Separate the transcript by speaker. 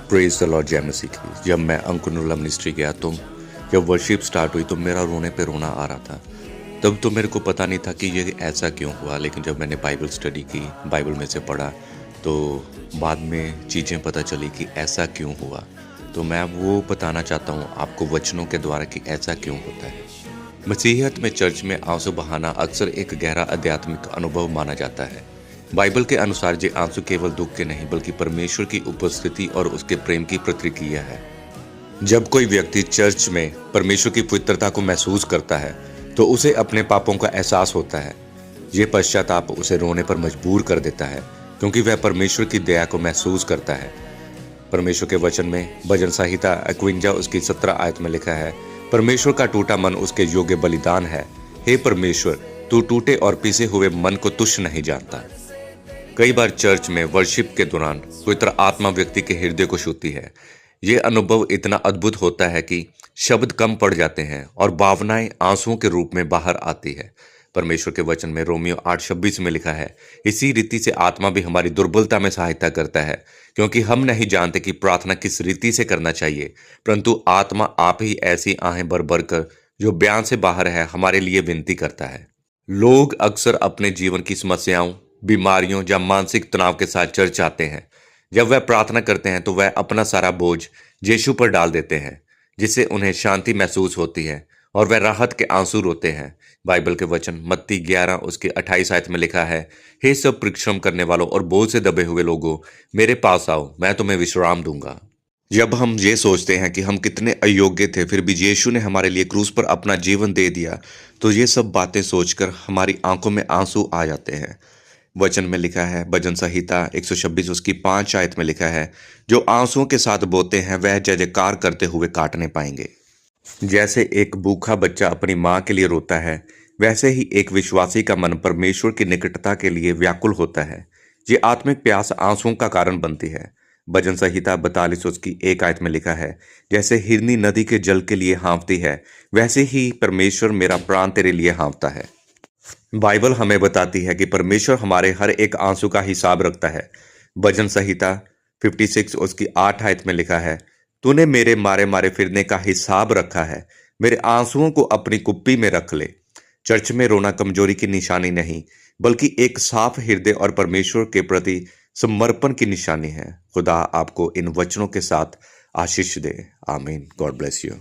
Speaker 1: Praise the Lord जय मसीह की। जब मैं अंकुर मिनिस्ट्री गया तो जब वर्शिप स्टार्ट हुई तो मेरा रोने पे रोना आ रहा था। तब तो मेरे को पता नहीं था कि ये ऐसा क्यों हुआ, लेकिन जब मैंने बाइबल स्टडी की, बाइबल में से पढ़ा, तो बाद में चीज़ें पता चली कि ऐसा क्यों हुआ। तो मैं वो बताना चाहता हूँ आपको वचनों के द्वारा कि ऐसा क्यों होता है। मसीहियत में चर्च में आंसू बहाना अक्सर एक गहरा आध्यात्मिक अनुभव माना जाता है। बाइबल के अनुसार ये आंसू केवल दुख के नहीं बल्कि परमेश्वर की उपस्थिति और उसके प्रेम की प्रतिक्रिया है। जब कोई व्यक्ति चर्च में परमेश्वर की पवित्रता को महसूस करता है तो उसे अपने पापों का एहसास होता है। ये पश्चाताप उसे रोने पर मजबूर कर देता है क्योंकि वह परमेश्वर की दया को महसूस करता है। परमेश्वर के वचन में भजन संहिता 51 उसकी 17 आयत में लिखा है, परमेश्वर का टूटा मन उसके योग्य बलिदान है। हे परमेश्वर, तू टूटे और पीसे हुए मन को तुच्छ नहीं जानता। कई बार चर्च में वर्शिप के दौरान पवित्र आत्मा व्यक्ति के हृदय को छूती है। ये अनुभव इतना अद्भुत होता है कि शब्द कम पड़ जाते हैं और भावनाएं आंसुओं के रूप में बाहर आती है। परमेश्वर के वचन में रोमियो 8:26 में लिखा है, इसी रीति से आत्मा भी हमारी दुर्बलता में सहायता करता है, क्योंकि हम नहीं जानते कि प्रार्थना किस रीति से करना चाहिए, परंतु आत्मा आप ही ऐसी आहें भर भर कर जो बयान से बाहर है हमारे लिए विनती करता है। लोग अक्सर अपने जीवन की समस्याओं, बीमारियों या मानसिक तनाव के साथ चर्च आते हैं। जब वह प्रार्थना करते हैं तो वह अपना सारा बोझ यीशु पर डाल देते हैं, जिससे उन्हें शांति महसूस होती है और वह राहत के आंसू रोते हैं। बाइबल के वचन मत्ती 11 उसके 28 आयत में लिखा है, हे सब परिश्रम करने वालों और बोझ से दबे हुए लोगों, मेरे पास आओ, मैं तुम्हें विश्राम दूंगा। जब हम ये सोचते हैं कि हम कितने अयोग्य थे फिर भी यीशु ने हमारे लिए क्रूस पर अपना जीवन दे दिया, तो ये सब बातें सोचकर हमारी आंखों में आंसू आ जाते हैं। वचन में लिखा है, भजन संहिता 126 उसकी 5 आयत में लिखा है, जो आंसुओं के साथ बोते हैं वह जय जयकार करते हुए काटने पाएंगे। जैसे एक भूखा बच्चा अपनी माँ के लिए रोता है, वैसे ही एक विश्वासी का मन परमेश्वर की निकटता के लिए व्याकुल होता है। ये आत्मिक प्यास आंसुओं का कारण बनती है। भजन संहिता 42 उसकी 1 आयत में लिखा है, जैसे हिरनी नदी के जल के लिए हाँफती है, वैसे ही परमेश्वर मेरा प्राण तेरे लिए हाँफता है। बाइबल हमें बताती है कि परमेश्वर हमारे हर एक आंसू का हिसाब रखता है। भजन संहिता 56 उसकी 8 आयत में लिखा है, तूने मेरे मारे मारे फिरने का हिसाब रखा है, मेरे आंसुओं को अपनी कुप्पी में रख ले। चर्च में रोना कमजोरी की निशानी नहीं बल्कि एक साफ हृदय और परमेश्वर के प्रति समर्पण की निशानी है। खुदा आपको इन वचनों के साथ आशीष दे। आमीन। God bless you.